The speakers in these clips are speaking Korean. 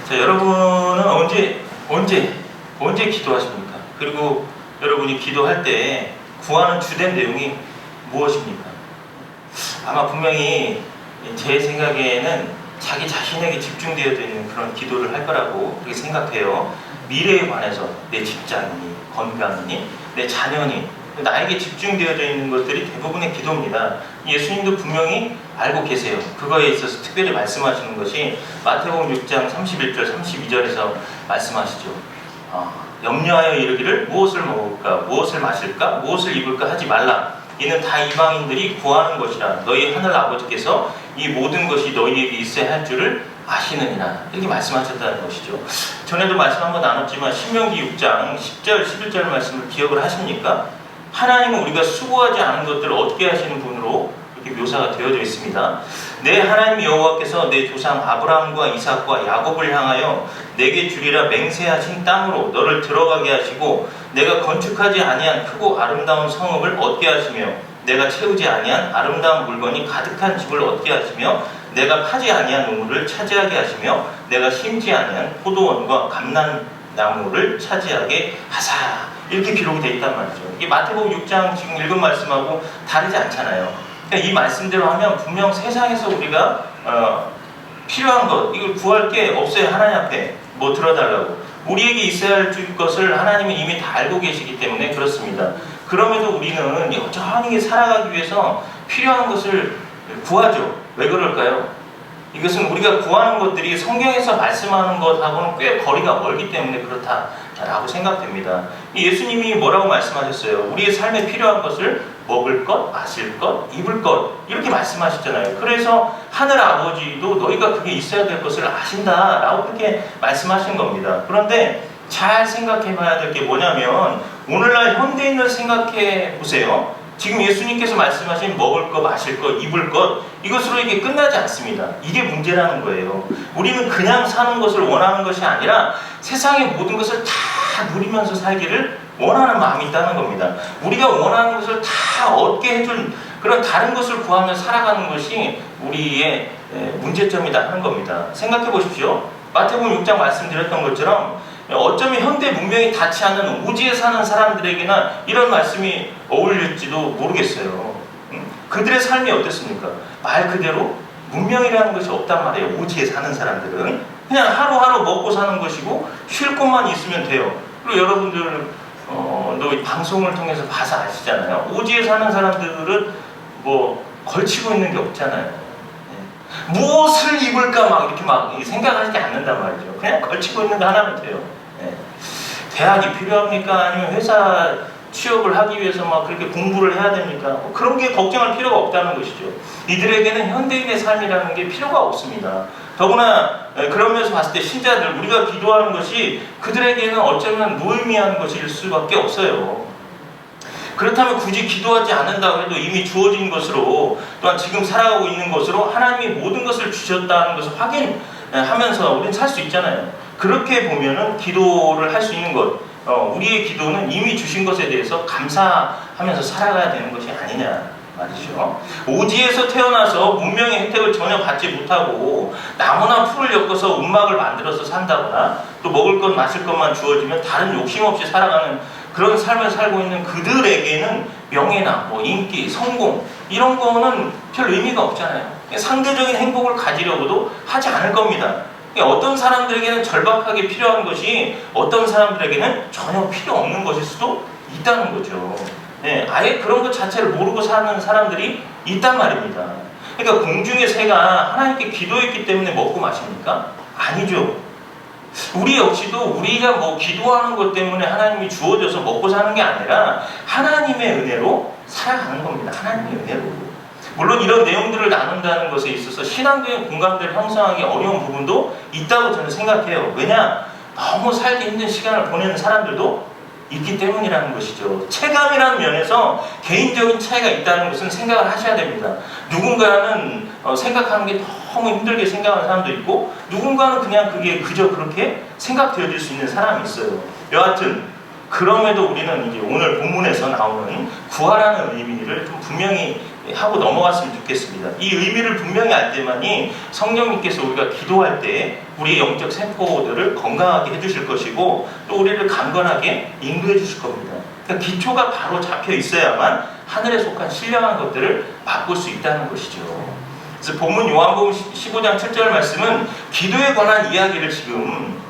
자, 여러분은 언제 기도하십니까? 그리고 여러분이 기도할 때 구하는 주된 내용이 무엇입니까? 아마 분명히 제 생각에는 자기 자신에게 집중되어져 있는 그런 기도를 할 거라고 그렇게 생각해요. 미래에 관해서 내 직장이니, 건강이니, 내 자녀니, 나에게 집중되어져 있는 것들이 대부분의 기도입니다. 예수님도 분명히 알고 계세요. 그거에 있어서 특별히 말씀하시는 것이 마태복음 6장 31절, 32절에서 말씀하시죠. 염려하여 이르기를 무엇을 먹을까, 무엇을 마실까, 무엇을 입을까 하지 말라. 이는 다 이방인들이 구하는 것이라. 너희 하늘 아버지께서 이 모든 것이 너희에게 있어야 할 줄을 아시느니라. 이렇게 말씀하셨다는 것이죠. 전에도 말씀 한번 나눴지만 신명기 6장 10절, 11절 말씀을 기억을 하십니까? 하나님은 우리가 수고하지 않은 것들을 얻게 하시는 분으로 이렇게 묘사가 되어져 있습니다. 내 하나님 여호와께서 내 조상 아브라함과 이삭과 야곱을 향하여 내게 주리라 맹세하신 땅으로 너를 들어가게 하시고 내가 건축하지 아니한 크고 아름다운 성읍을 얻게 하시며 내가 채우지 아니한 아름다운 물건이 가득한 집을 얻게 하시며 내가 파지 아니한 우물을 차지하게 하시며 내가 심지 아니한 포도원과 감람나무를 차지하게 하사. 이렇게 기록이 되어 있단 말이죠. 이게 마태복음 6장 지금 읽은 말씀하고 다르지 않잖아요. 그러니까 이 말씀대로 하면 분명 세상에서 우리가 필요한 것, 이걸 구할 게 없어요. 하나님 앞에 뭐 들어달라고. 우리에게 있어야 할 것을 하나님이 이미 다 알고 계시기 때문에 그렇습니다. 그럼에도 우리는 여전히 살아가기 위해서 필요한 것을 구하죠. 왜 그럴까요? 이것은 우리가 구하는 것들이 성경에서 말씀하는 것하고는 꽤 거리가 멀기 때문에 그렇다라고 생각됩니다. 예수님이 뭐라고 말씀하셨어요? 우리의 삶에 필요한 것을 먹을 것, 마실 것, 입을 것 이렇게 말씀하셨잖아요. 그래서 하늘 아버지도 너희가 그게 있어야 될 것을 아신다라고 그렇게 말씀하신 겁니다. 그런데 잘 생각해 봐야 될 게 뭐냐면 오늘날 현대인을 생각해 보세요. 지금 예수님께서 말씀하신 먹을 것, 마실 것, 입을 것 이것으로 이게 끝나지 않습니다. 이게 문제라는 거예요. 우리는 그냥 사는 것을 원하는 것이 아니라 세상의 모든 것을 다 누리면서 살기를 원하는 마음이 있다는 겁니다. 우리가 원하는 것을 다 얻게 해준 그런 다른 것을 구하며 살아가는 것이 우리의 문제점이다 하는 겁니다. 생각해 보십시오. 마태복음 6장 말씀드렸던 것처럼 어쩌면 현대 문명이 닿지 않는 오지에 사는 사람들에게나 이런 말씀이 어울릴지도 모르겠어요. 그들의 삶이 어땠습니까? 말 그대로 문명이라는 것이 없단 말이에요. 오지에 사는 사람들은 그냥 하루하루 먹고 사는 것이고 쉴 곳만 있으면 돼요. 그리고 여러분들 너 방송을 통해서 봐서 아시잖아요. 오지에 사는 사람들은 뭐 걸치고 있는 게 없잖아요. 무엇을 입을까 막 이렇게 막 생각하지 않는단 말이죠. 그냥 걸치고 있는 거 하나면 돼요. 대학이 필요합니까? 아니면 회사 취업을 하기 위해서 막 그렇게 공부를 해야 됩니까? 뭐 그런 게 걱정할 필요가 없다는 것이죠. 이들에게는 현대인의 삶이라는 게 필요가 없습니다. 더구나 그러면서 봤을 때 신자들 우리가 기도하는 것이 그들에게는 어쩌면 무의미한 것일 수밖에 없어요. 그렇다면 굳이 기도하지 않는다고 해도 이미 주어진 것으로 또한 지금 살아가고 있는 것으로 하나님이 모든 것을 주셨다는 것을 확인하면서 우리는 살 수 있잖아요. 그렇게 보면은 기도를 할 수 있는 것, 우리의 기도는 이미 주신 것에 대해서 감사하면서 살아가야 되는 것이 아니냐 말이죠. 오지에서 태어나서 문명의 혜택을 전혀 받지 못하고 나무나 풀을 엮어서 움막을 만들어서 산다거나 또 먹을 것 마실 것만 주어지면 다른 욕심 없이 살아가는 그런 삶을 살고 있는 그들에게는 명예나 뭐 인기, 성공 이런 거는 별 의미가 없잖아요. 상대적인 행복을 가지려고도 하지 않을 겁니다. 어떤 사람들에게는 절박하게 필요한 것이 어떤 사람들에게는 전혀 필요 없는 것일 수도 있다는 거죠. 아예 그런 것 자체를 모르고 사는 사람들이 있단 말입니다. 그러니까 공중의 새가 하나님께 기도했기 때문에 먹고 마십니까? 아니죠. 우리 역시도 우리가 뭐 기도하는 것 때문에 하나님이 주어져서 먹고 사는 게 아니라 하나님의 은혜로 살아가는 겁니다. 하나님의 은혜로. 물론 이런 내용들을 나눈다는 것에 있어서 신앙적인 공감대를 형성하기 어려운 부분도 있다고 저는 생각해요. 왜냐? 너무 살기 힘든 시간을 보내는 사람들도 있기 때문이라는 것이죠. 체감이라는 면에서 개인적인 차이가 있다는 것은 생각을 하셔야 됩니다. 누군가는 생각하는 게 너무 힘들게 생각하는 사람도 있고 누군가는 그냥 그게 그저 그렇게 생각되어질 수 있는 사람이 있어요. 여하튼 그럼에도 우리는 이제 오늘 본문에서 나오는 구하라는 의미를 좀 분명히 하고 넘어갔으면 좋겠습니다. 이 의미를 분명히 알 때만이 성령님께서 우리가 기도할 때 우리의 영적 세포들을 건강하게 해주실 것이고 또 우리를 강건하게 인도해 주실 겁니다. 그러니까 기초가 바로 잡혀 있어야만 하늘에 속한 신령한 것들을 맛볼 수 있다는 것이죠. 그래서 본문 요한복음 15장 7절 말씀은 기도에 관한 이야기를 지금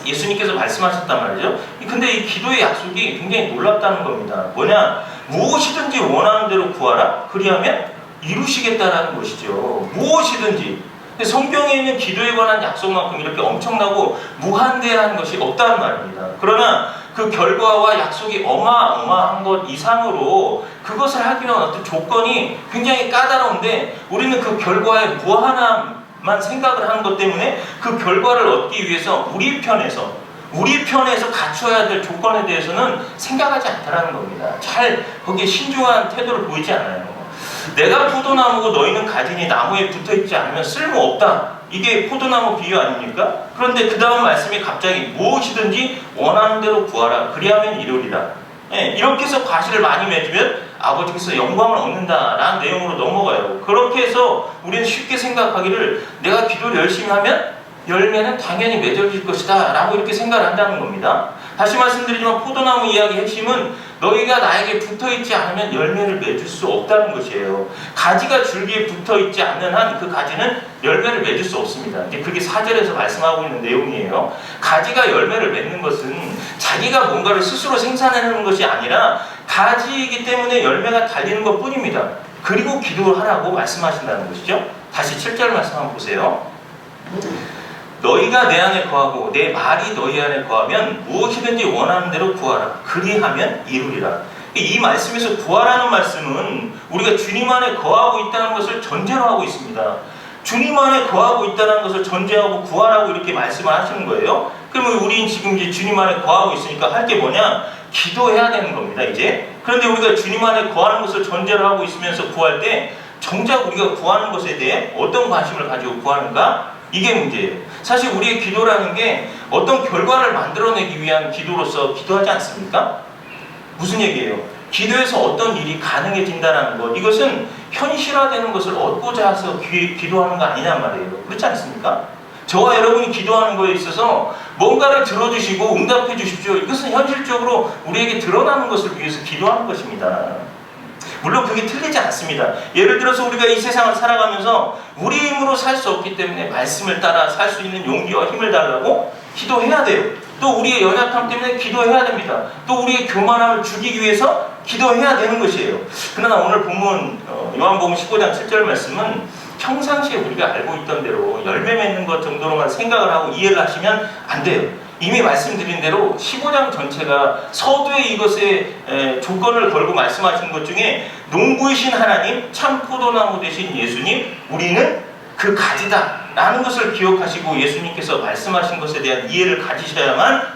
예수님께서 말씀하셨단 말이죠. 근데 이 기도의 약속이 굉장히 놀랍다는 겁니다. 뭐냐? 무엇이든지 원하는 대로 구하라. 그리하면 이루시겠다라는 것이죠. 무엇이든지. 성경에 있는 기도에 관한 약속만큼 이렇게 엄청나고 무한대한 것이 없다는 말입니다. 그러나 그 결과와 약속이 어마어마한 것 이상으로 그것을 하기 위한 어떤 조건이 굉장히 까다로운데 우리는 그 결과의 무한함만 생각을 하는 것 때문에 그 결과를 얻기 위해서 우리 편에서 갖춰야 될 조건에 대해서는 생각하지 않다라는 겁니다. 잘 거기에 신중한 태도를 보이지 않아요. 내가 포도나무고 너희는 가지니 나무에 붙어있지 않으면 쓸모없다. 이게 포도나무 비유 아닙니까? 그런데 그 다음 말씀이 갑자기 무엇이든지 원하는 대로 구하라. 그리하면 이루리라. 이렇게 해서 과실을 많이 맺으면 아버지께서 영광을 얻는다라는 내용으로 넘어가요. 그렇게 해서 우리는 쉽게 생각하기를 내가 기도를 열심히 하면 열매는 당연히 맺어질 것이다 라고 이렇게 생각을 한다는 겁니다. 다시 말씀드리지만 포도나무 이야기의 핵심은 너희가 나에게 붙어있지 않으면 열매를 맺을 수 없다는 것이에요. 가지가 줄기에 붙어있지 않는 한 그 가지는 열매를 맺을 수 없습니다. 이제 그게 4절에서 말씀하고 있는 내용이에요. 가지가 열매를 맺는 것은 자기가 뭔가를 스스로 생산해내는 것이 아니라 가지이기 때문에 열매가 달리는 것 뿐입니다. 그리고 기도를 하라고 말씀하신다는 것이죠. 다시 7절 말씀 한번 보세요. 너희가 내 안에 거하고 내 말이 너희 안에 거하면 무엇이든지 원하는 대로 구하라. 그리하면 이루리라. 이 말씀에서 구하라는 말씀은 우리가 주님 안에 거하고 있다는 것을 전제로 하고 있습니다. 주님 안에 거하고 있다는 것을 전제하고 구하라고 이렇게 말씀을 하시는 거예요. 그러면 우리는 지금 이제 주님 안에 거하고 있으니까 할 게 뭐냐? 기도해야 되는 겁니다, 이제. 그런데 우리가 주님 안에 거하는 것을 전제로 하고 있으면서 구할 때 정작 우리가 구하는 것에 대해 어떤 관심을 가지고 구하는가? 이게 문제예요. 사실 우리의 기도라는 게 어떤 결과를 만들어내기 위한 기도로서 기도하지 않습니까? 무슨 얘기예요? 기도에서 어떤 일이 가능해진다는 것, 이것은 현실화되는 것을 얻고자 해서 기도하는 거 아니냔 말이에요. 그렇지 않습니까? 저와 여러분이 기도하는 거에 있어서 뭔가를 들어주시고 응답해 주십시오. 이것은 현실적으로 우리에게 드러나는 것을 위해서 기도하는 것입니다. 물론 그게 틀리지 않습니다. 예를 들어서 우리가 이 세상을 살아가면서 우리 힘으로 살 수 없기 때문에 말씀을 따라 살 수 있는 용기와 힘을 달라고 기도해야 돼요. 또 우리의 연약함 때문에 기도해야 됩니다. 또 우리의 교만함을 죽이기 위해서 기도해야 되는 것이에요. 그러나 오늘 본문 요한복음 15장 7절 말씀은 평상시에 우리가 알고 있던 대로 열매 맺는 것 정도로만 생각을 하고 이해를 하시면 안 돼요. 이미 말씀드린 대로 15장 전체가 서두에 이것의 조건을 걸고 말씀하신 것 중에 농부이신 하나님, 참 포도나무 되신 예수님, 우리는 그 가지다 라는 것을 기억하시고 예수님께서 말씀하신 것에 대한 이해를 가지셔야만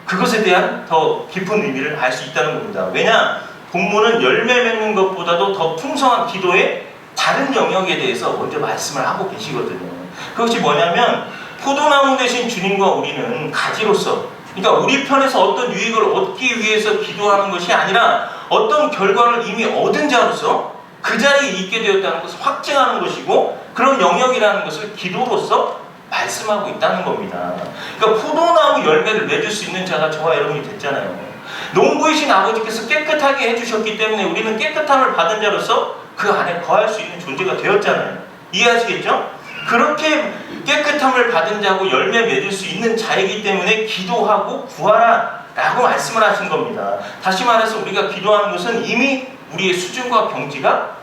그것에 대한 더 깊은 의미를 알 수 있다는 겁니다. 왜냐? 본문은 열매 맺는 것보다도 더 풍성한 기도의 다른 영역에 대해서 먼저 말씀을 하고 계시거든요. 그것이 뭐냐면 포도나무 되신 주님과 우리는 가지로서, 그러니까 우리 편에서 어떤 유익을 얻기 위해서 기도하는 것이 아니라 어떤 결과를 이미 얻은 자로서 그 자리에 있게 되었다는 것을 확증하는 것이고, 그런 영역이라는 것을 기도로서 말씀하고 있다는 겁니다. 그러니까 포도나무 열매를 맺을 수 있는 자가 저와 여러분이 됐잖아요. 농부이신 아버지께서 깨끗하게 해주셨기 때문에 우리는 깨끗함을 받은 자로서 그 안에 거할 수 있는 존재가 되었잖아요. 이해하시겠죠? 그렇게 깨끗함을 받은 자고 열매 맺을 수 있는 자이기 때문에 기도하고 구하라 라고 말씀을 하신 겁니다. 다시 말해서 우리가 기도하는 것은 이미 우리의 수준과 경지가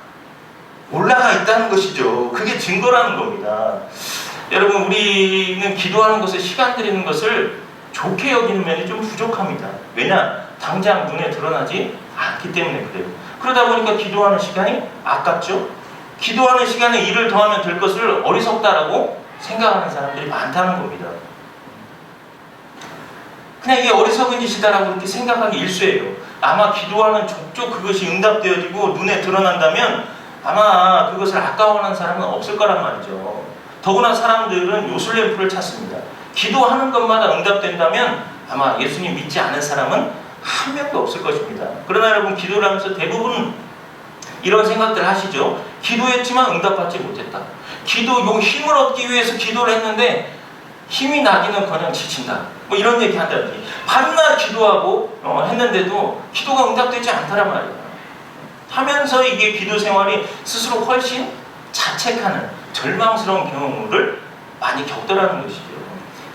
올라가 있다는 것이죠. 그게 증거라는 겁니다. 여러분, 우리는 기도하는 것에 시간 들이는 것을 좋게 여기는 면이 좀 부족합니다. 왜냐? 당장 눈에 드러나지 않기 때문에 그래요. 그러다 보니까 기도하는 시간이 아깝죠? 기도하는 시간에 일을 더하면 될 것을 어리석다라고 생각하는 사람들이 많다는 겁니다. 그냥 이게 어리석은 짓이다라고 이렇게 생각하기 일쑤예요. 아마 기도하는 족족 그것이 응답되어지고 눈에 드러난다면 아마 그것을 아까워하는 사람은 없을 거란 말이죠. 더구나 사람들은 요술램프를 찾습니다. 기도하는 것마다 응답된다면 아마 예수님 믿지 않은 사람은 한 명도 없을 것입니다. 그러나 여러분, 기도를 하면서 대부분 이런 생각들 하시죠? 기도했지만 응답받지 못했다. 요 힘을 얻기 위해서 기도를 했는데 힘이 나기는커녕 지친다. 뭐 이런 얘기 한다든지. 밤낮 기도하고 했는데도 기도가 응답되지 않다란 말이에요. 하면서 이게 기도 생활이 스스로 훨씬 자책하는 절망스러운 경우를 많이 겪더라는 것이죠.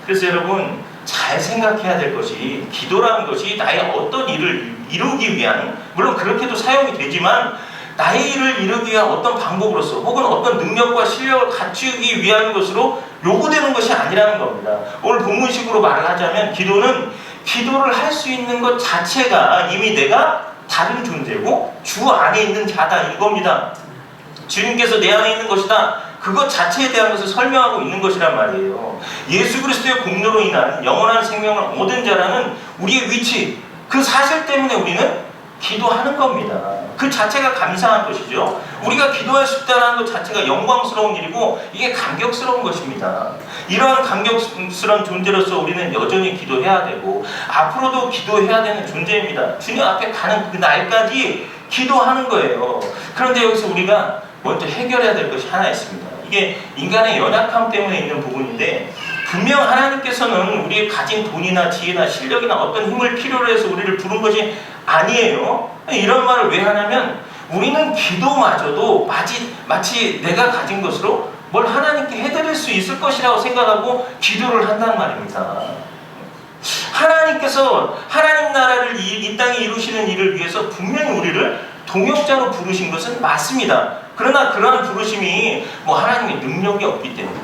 그래서 여러분 잘 생각해야 될 것이 기도라는 것이 나의 어떤 일을 이루기 위한, 물론 그렇게도 사용이 되지만 나의 일을 이루기 위한 어떤 방법으로서 혹은 어떤 능력과 실력을 갖추기 위한 것으로 요구되는 것이 아니라는 겁니다. 오늘 본문식으로 말을 하자면 기도는 기도를 할 수 있는 것 자체가 이미 내가 다른 존재고 주 안에 있는 자다 이겁니다. 주님께서 내 안에 있는 것이다. 그것 자체에 대한 것을 설명하고 있는 것이란 말이에요. 예수 그리스도의 공로로 인한 영원한 생명을 얻은 자라는 우리의 위치, 그 사실 때문에 우리는 기도하는 겁니다. 그 자체가 감사한 것이죠. 우리가 기도할 수 있다는 것 자체가 영광스러운 일이고 이게 감격스러운 것입니다. 이러한 감격스러운 존재로서 우리는 여전히 기도해야 되고 앞으로도 기도해야 되는 존재입니다. 주님 앞에 가는 그 날까지 기도하는 거예요. 그런데 여기서 우리가 먼저 해결해야 될 것이 하나 있습니다. 이게 인간의 연약함 때문에 있는 부분인데, 분명 하나님께서는 우리의 가진 돈이나 지혜나 실력이나 어떤 힘을 필요로 해서 우리를 부른 것이 아니에요. 이런 말을 왜 하냐면 우리는 기도마저도 마치 내가 가진 것으로 뭘 하나님께 해드릴 수 있을 것이라고 생각하고 기도를 한단 말입니다. 하나님께서 하나님 나라를 이 땅에 이루시는 일을 위해서 분명히 우리를 동역자로 부르신 것은 맞습니다. 그러나 그러한 부르심이 하나님의 능력이 없기 때문에,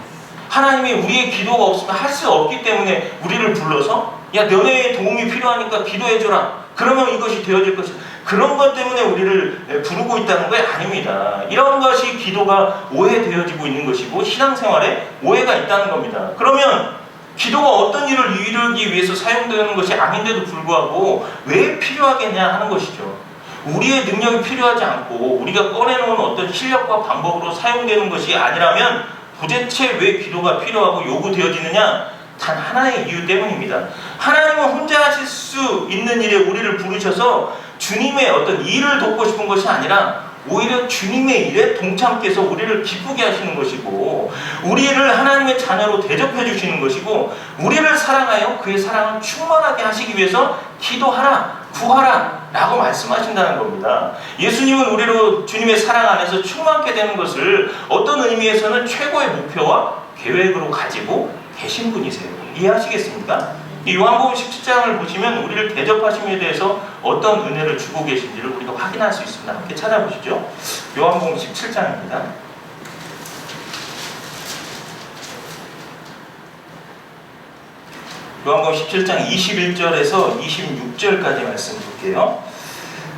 하나님이 우리의 기도가 없으면 할 수 없기 때문에 우리를 불러서 야 너네의 도움이 필요하니까 기도해줘라. 그러면 이것이 되어질 것이다. 그런 것 때문에 우리를 부르고 있다는 게 아닙니다. 이런 것이 기도가 오해되어지고 있는 것이고 신앙생활에 오해가 있다는 겁니다. 그러면 기도가 어떤 일을 이루기 위해서 사용되는 것이 아닌데도 불구하고 왜 필요하겠냐 하는 것이죠. 우리의 능력이 필요하지 않고 우리가 꺼내놓은 어떤 실력과 방법으로 사용되는 것이 아니라면 도대체 왜 기도가 필요하고 요구되어지느냐? 단 하나의 이유 때문입니다. 하나님은 혼자 하실 수 있는 일에 우리를 부르셔서 주님의 어떤 일을 돕고 싶은 것이 아니라 오히려 주님의 일에 동참께서 우리를 기쁘게 하시는 것이고, 우리를 하나님의 자녀로 대접해 주시는 것이고, 우리를 사랑하여 그의 사랑을 충만하게 하시기 위해서 기도하라, 구하라 라고 말씀하신다는 겁니다. 예수님은 우리로 주님의 사랑 안에서 충만케 되는 것을 어떤 의미에서는 최고의 목표와 계획으로 가지고 계신 분이세요. 이해하시겠습니까? 이 요한복음 17장을 보시면 우리를 대접하심에 대해서 어떤 은혜를 주고 계신지를 우리가 확인할 수 있습니다. 함께 찾아보시죠. 요한복음 17장입니다. 요한복음 17장 21절에서 26절까지 말씀 볼게요.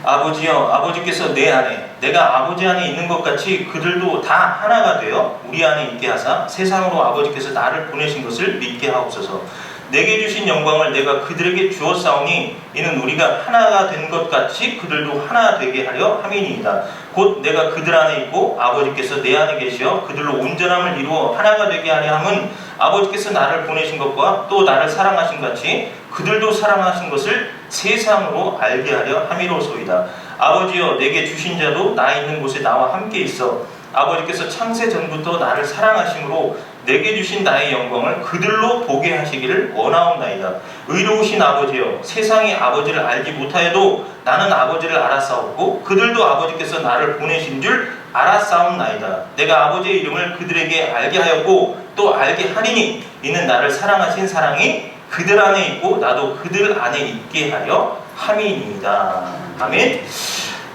아버지여, 아버지께서 내 안에, 내가 아버지 안에 있는 것 같이 그들도 다 하나가 되어 우리 안에 있게 하사 세상으로 아버지께서 나를 보내신 것을 믿게 하옵소서. 내게 주신 영광을 내가 그들에게 주었사오니 이는 우리가 하나가 된 것 같이 그들도 하나 되게 하려 함이니이다. 곧 내가 그들 안에 있고 아버지께서 내 안에 계시어 그들로 온전함을 이루어 하나가 되게 하려 함은 아버지께서 나를 보내신 것과 또 나를 사랑하신 같이 그들도 사랑하신 것을 세상으로 알게 하려 함이로소이다. 아버지여, 내게 주신 자도 나 있는 곳에 나와 함께 있어 아버지께서 창세 전부터 나를 사랑하심으로 내게 주신 나의 영광을 그들로 보게 하시기를 원하옵나이다. 의로우신 아버지여, 세상이 아버지를 알지 못하여도 나는 아버지를 알았사옵고 그들도 아버지께서 나를 보내신 줄 알았사옵나이다. 내가 아버지의 이름을 그들에게 알게 하였고 또 알게 하리니 이는 나를 사랑하신 사랑이 그들 안에 있고 나도 그들 안에 있게 하여 함이니이다. 아멘.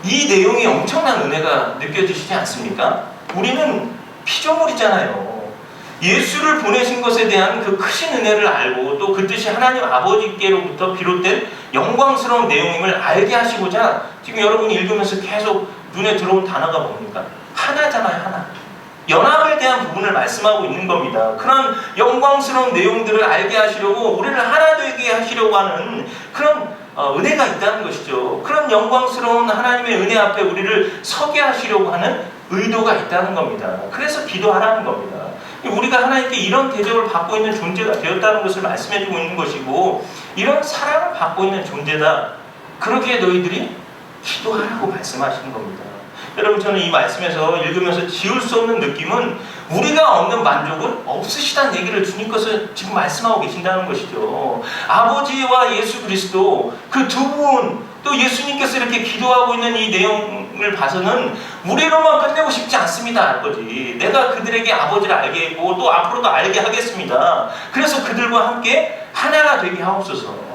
이 내용이 엄청난 은혜가 느껴지시지 않습니까? 우리는 피조물이잖아요. 예수를 보내신 것에 대한 그 크신 은혜를 알고 또 그 뜻이 하나님 아버지께로부터 비롯된 영광스러운 내용임을 알게 하시고자 지금 여러분이 읽으면서 계속 눈에 들어온 단어가 뭡니까? 하나잖아요, 하나. 연합에 대한 부분을 말씀하고 있는 겁니다. 그런 영광스러운 내용들을 알게 하시려고 우리를 하나 되게 하시려고 하는 그런 은혜가 있다는 것이죠. 그런 영광스러운 하나님의 은혜 앞에 우리를 서게 하시려고 하는 의도가 있다는 겁니다. 그래서 기도하라는 겁니다. 우리가 하나님께 이런 대접을 받고 있는 존재가 되었다는 것을 말씀해주고 있는 것이고, 이런 사랑을 받고 있는 존재다. 그러기에 너희들이 기도하라고 말씀하시는 겁니다. 여러분, 저는 이 말씀에서 읽으면서 지울 수 없는 느낌은 우리가 얻는 만족은 없으시다는 얘기를 주님께서 지금 말씀하고 계신다는 것이죠. 아버지와 예수 그리스도 그 두 분, 또 예수님께서 이렇게 기도하고 있는 이 내용을 봐서는 우리로만 끝내고 싶지 않습니다. 아버지, 내가 그들에게 아버지를 알게 했고 또 앞으로도 알게 하겠습니다. 그래서 그들과 함께 하나가 되게 하옵소서.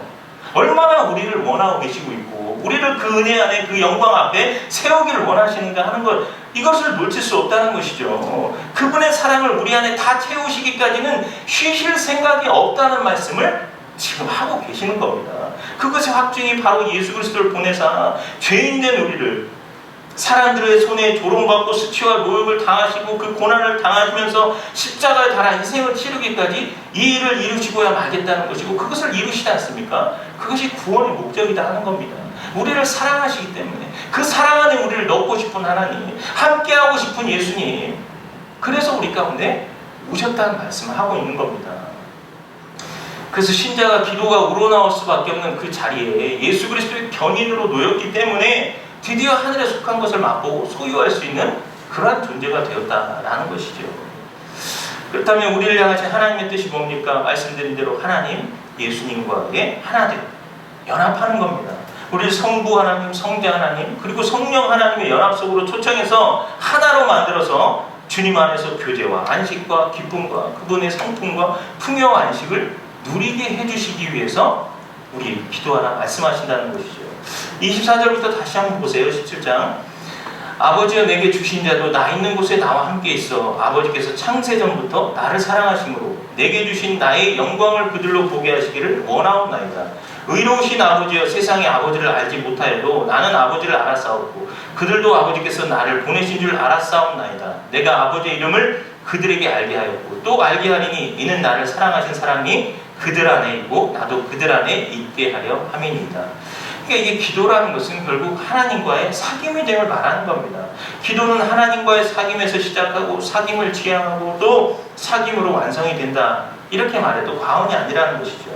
얼마나 우리를 원하고 계시고 있고 우리를 그 은혜 안에 그 영광 앞에 세우기를 원하시는가 하는 것, 이것을 놓칠 수 없다는 것이죠. 그분의 사랑을 우리 안에 다 채우시기까지는 쉬실 생각이 없다는 말씀을 지금 하고 계시는 겁니다. 그것의 확증이 바로 예수 그리스도를 보내사 죄인된 우리를 사람들의 손에 조롱받고 수치와 모욕을 당하시고 그 고난을 당하시면서 십자가에 달아 인생을 치르기까지 이 일을 이루시고야 말겠다는 것이고, 그것을 이루시지 않습니까? 그것이 구원의 목적이다 하는 겁니다. 우리를 사랑하시기 때문에 그 사랑 안에 우리를 넣고 싶은 하나님, 함께하고 싶은 예수님, 그래서 우리 가운데 오셨다는 말씀을 하고 있는 겁니다. 그래서 신자가 기도가 우러나올 수밖에 없는 그 자리에 예수 그리스도의 견인으로 놓였기 때문에 드디어 하늘에 속한 것을 맛보고 소유할 수 있는 그러한 존재가 되었다라는 것이죠. 그렇다면 우리를 향하신 하나님의 뜻이 뭡니까? 말씀드린 대로 하나님, 예수님과의 하나됨, 연합하는 겁니다. 우리를 성부 하나님, 성자 하나님, 그리고 성령 하나님의 연합 속으로 초청해서 하나로 만들어서 주님 안에서 교제와 안식과 기쁨과 그분의 성품과 풍요와 안식을 누리게 해주시기 위해서 우리 기도하라 말씀하신다는 것이죠. 24절부터 다시 한번 보세요. 17장. 아버지여 내게 주신 자도 나 있는 곳에 나와 함께 있어 아버지께서 창세전부터 나를 사랑하심으로 내게 주신 나의 영광을 그들로 보게 하시기를 원하옵나이다. 의로우신 아버지여 세상의 아버지를 알지 못하여도 나는 아버지를 알았사옵고 그들도 아버지께서 나를 보내신 줄 알았사옵나이다. 내가 아버지의 이름을 그들에게 알게 하였고 또 알게 하리니 이는 나를 사랑하신 사랑이 그들 안에 있고 나도 그들 안에 있게 하려 함이니이다. 그러니까 이게 기도라는 것은 결국 하나님과의 사귐의 됨을 말하는 겁니다. 기도는 하나님과의 사귐에서 시작하고 사귐을 지향하고 또 사귐으로 완성이 된다, 이렇게 말해도 과언이 아니라는 것이죠.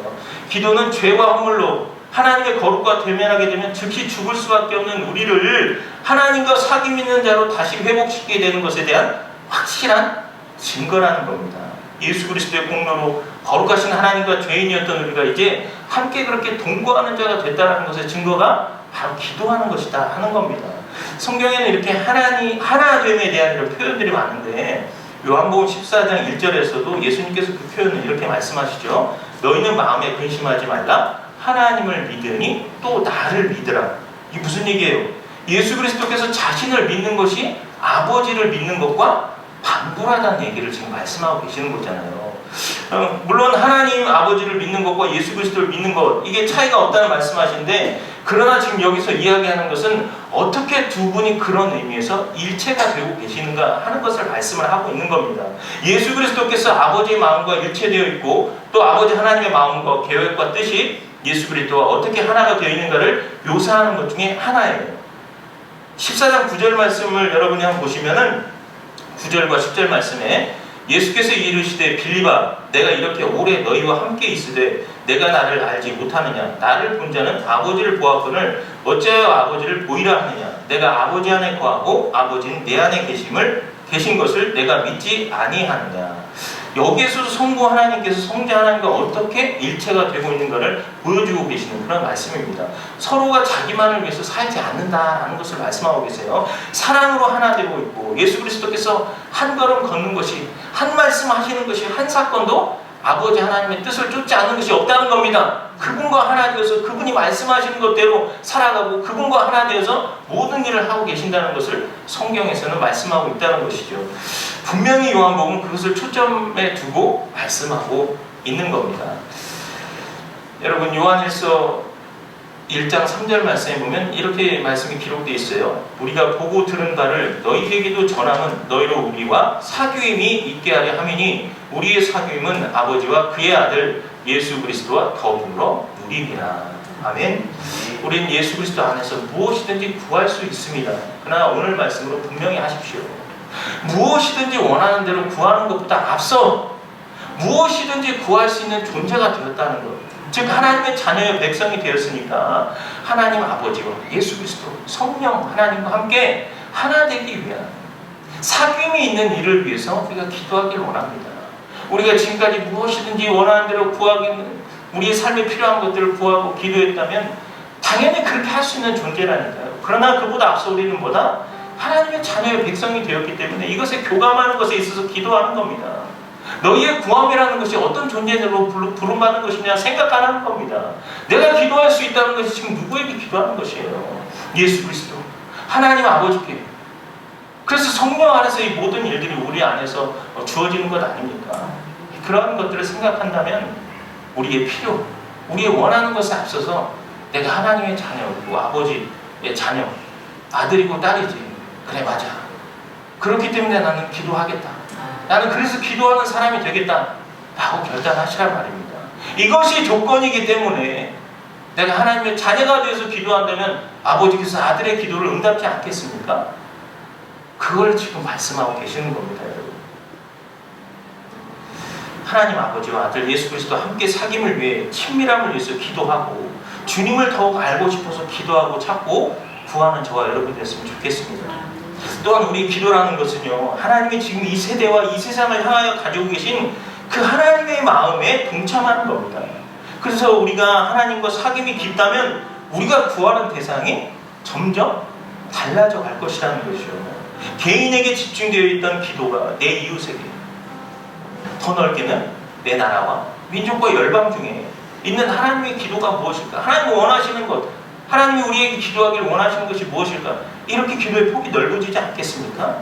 기도는 죄와 허물로 하나님의 거룩과 대면하게 되면 즉시 죽을 수밖에 없는 우리를 하나님과 사귐 있는 자로 다시 회복시키게 되는 것에 대한 확실한 증거라는 겁니다. 예수 그리스도의 공로로 거룩하신 하나님과 죄인이었던 우리가 이제 함께 그렇게 동거하는 자가 됐다는 것의 증거가 바로 기도하는 것이다 하는 겁니다. 성경에는 이렇게 하나됨에 대한 이런 표현들이 많은데 요한복음 14장 1절에서도 예수님께서 그 표현을 이렇게 말씀하시죠. 너희는 마음에 근심하지 말라. 하나님을 믿으니 또 나를 믿으라. 이게 무슨 얘기예요? 예수 그리스도께서 자신을 믿는 것이 아버지를 믿는 것과 반불하다는 얘기를 지금 말씀하고 계시는 거잖아요. 물론 하나님 아버지를 믿는 것과 예수 그리스도를 믿는 것, 이게 차이가 없다는 말씀하신데, 그러나 지금 여기서 이야기하는 것은 어떻게 두 분이 그런 의미에서 일체가 되고 계시는가 하는 것을 말씀을 하고 있는 겁니다. 예수 그리스도께서 아버지의 마음과 일체되어 있고 또 아버지 하나님의 마음과 계획과 뜻이 예수 그리스도와 어떻게 하나가 되어 있는가를 묘사하는 것 중에 하나예요. 14장 9절 말씀을 여러분이 한번 보시면은 9절과 10절 말씀에 예수께서 이르시되 빌립아 내가 이렇게 오래 너희와 함께 있으되 내가 나를 알지 못하느냐. 나를 본 자는 아버지를 보았거늘 어찌하여 아버지를 보이라 하느냐. 내가 아버지 안에 거하고 아버지는 내 안에 계신 것을 내가 믿지 아니하느냐. 여기에서도 성부 하나님께서 성자 하나님과 어떻게 일체가 되고 있는가를 보여주고 계시는 그런 말씀입니다. 서로가 자기만을 위해서 살지 않는다라는 것을 말씀하고 계세요. 사랑으로 하나 되고 있고 예수 그리스도께서 한 걸음 걷는 것이, 한 말씀 하시는 것이, 한 사건도 아버지 하나님의 뜻을 쫓지 않는 것이 없다는 겁니다. 그분과 하나 되어서 그분이 말씀하시는 것대로 살아가고 그분과 하나 되어서 모든 일을 하고 계신다는 것을 성경에서는 말씀하고 있다는 것이죠. 분명히 요한복음은 그것을 초점에 두고 말씀하고 있는 겁니다. 여러분 요한일서 1장 3절 말씀에 보면 이렇게 말씀이 기록되어 있어요. 우리가 보고 들은 바를 너희에게도 전함은 너희로 우리와 사귐이 있게 하려 함이니 우리의 사귐은 아버지와 그의 아들 예수 그리스도와 더불어 누리리라. 아멘. 우리는 예수 그리스도 안에서 무엇이든지 구할 수 있습니다. 그러나 오늘 말씀으로 분명히 하십시오. 무엇이든지 원하는 대로 구하는 것보다 앞서 무엇이든지 구할 수 있는 존재가 되었다는 것. 즉 하나님의 자녀의 백성이 되었으니까 하나님 아버지와 예수 그리스도 성령 하나님과 함께 하나 되기 위한 사귐이 있는 일을 위해서 우리가 기도하길 원합니다. 우리가 지금까지 무엇이든지 원하는 대로 구하기는 우리의 삶에 필요한 것들을 구하고 기도했다면 당연히 그렇게 할 수 있는 존재라니까요. 그러나 그보다 앞서 우리는 뭐다? 하나님의 자녀의 백성이 되었기 때문에 이것에 교감하는 것에 있어서 기도하는 겁니다. 너희의 구함이라는 것이 어떤 존재로 부름받는 것이냐 생각하라는 겁니다. 내가 기도할 수 있다는 것이 지금 누구에게 기도하는 것이에요? 예수 그리스도 하나님 아버지께. 그래서 성령 안에서 이 모든 일들이 우리 안에서 주어지는 것 아닙니까? 그런 것들을 생각한다면 우리의 필요, 우리의 원하는 것에 앞서서 내가 하나님의 자녀고 아버지의 자녀, 아들이고 딸이지. 그래 맞아. 그렇기 때문에 나는 기도하겠다. 나는 그래서 기도하는 사람이 되겠다 라고 결단하시란 말입니다. 이것이 조건이기 때문에 내가 하나님의 자녀가 되어서 기도한다면 아버지께서 아들의 기도를 응답지 않겠습니까? 그걸 지금 말씀하고 계시는 겁니다, 여러분. 하나님 아버지와 아들 예수 그리스도와 함께 사귐을 위해 친밀함을 위해서 기도하고 주님을 더욱 알고 싶어서 기도하고 찾고 구하는 저와 여러분이 됐으면 좋겠습니다. 또한 우리 기도라는 것은요, 하나님이 지금 이 세대와 이 세상을 향하여 가지고 계신 그 하나님의 마음에 동참하는 겁니다. 그래서 우리가 하나님과 사귐이 깊다면 우리가 구하는 대상이 점점 달라져 갈 것이라는 것이죠. 개인에게 집중되어 있던 기도가 내 이웃에게, 더 넓게는 내 나라와 민족과 열방 중에 있는 하나님의 기도가 무엇일까? 하나님이 원하시는 것, 하나님이 우리에게 기도하기를 원하시는 것이 무엇일까? 이렇게 기도의 폭이 넓어지지 않겠습니까?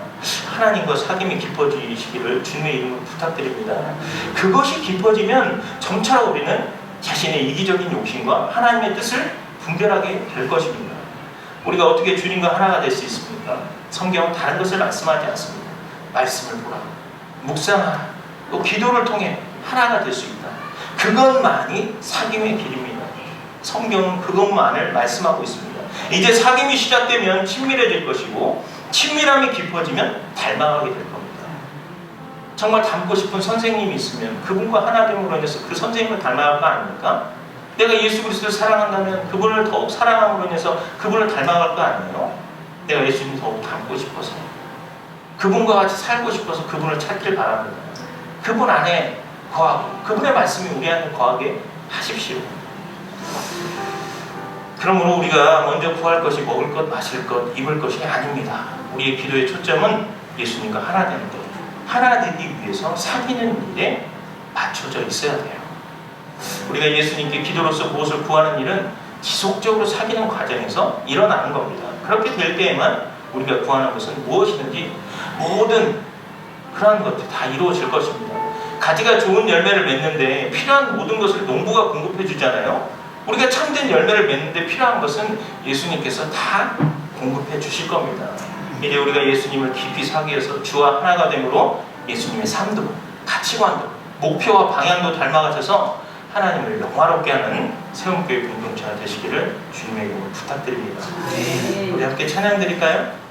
하나님과 사귐이 깊어지시기를 주님의 이름으로 부탁드립니다. 그것이 깊어지면 점차 우리는 자신의 이기적인 욕심과 하나님의 뜻을 분별하게 될 것입니다. 우리가 어떻게 주님과 하나가 될 수 있습니까? 성경은 다른 것을 말씀하지 않습니다. 말씀을 보라, 묵상하라, 또 기도를 통해 하나가 될 수 있다. 그것만이 사귐의 길입니다. 성경은 그것만을 말씀하고 있습니다. 이제 사귐이 시작되면 친밀해질 것이고 친밀함이 깊어지면 닮아가게 될 겁니다. 정말 닮고 싶은 선생님이 있으면 그분과 하나됨으로 인해서 그 선생님을 닮아갈 거 아닙니까? 내가 예수 그리스도를 사랑한다면 그분을 더욱 사랑함으로 인해서 그분을 닮아갈 거 아니에요? 내가 예수님을 더욱 닮고 싶어서 그분과 같이 살고 싶어서 그분을 찾길 바랍니다. 그분 안에 거하고 그분의 말씀이 우리 안에 거하게 하십시오. 그러므로 우리가 먼저 구할 것이 먹을 것, 마실 것, 입을 것이 아닙니다. 우리의 기도의 초점은 예수님과 하나 되는 것, 하나 되기 위해서 사귀는 일에 맞춰져 있어야 돼요. 우리가 예수님께 기도로서 무엇을 구하는 일은 지속적으로 사귀는 과정에서 일어나는 겁니다. 그렇게 될 때에만 우리가 구하는 것은 무엇이든지 모든 그러한 것들이 다 이루어질 것입니다. 가지가 좋은 열매를 맺는데 필요한 모든 것을 농부가 공급해 주잖아요. 우리가 참된 열매를 맺는데 필요한 것은 예수님께서 다 공급해 주실 겁니다. 이제 우리가 예수님을 깊이 사귀어서 주와 하나가 됨으로 예수님의 삶도, 가치관도, 목표와 방향도 닮아가셔서 하나님을 영화롭게 하는 세움교회 공동체가 되시기를 주님의 이름으로 부탁드립니다. 우리 함께 찬양 드릴까요?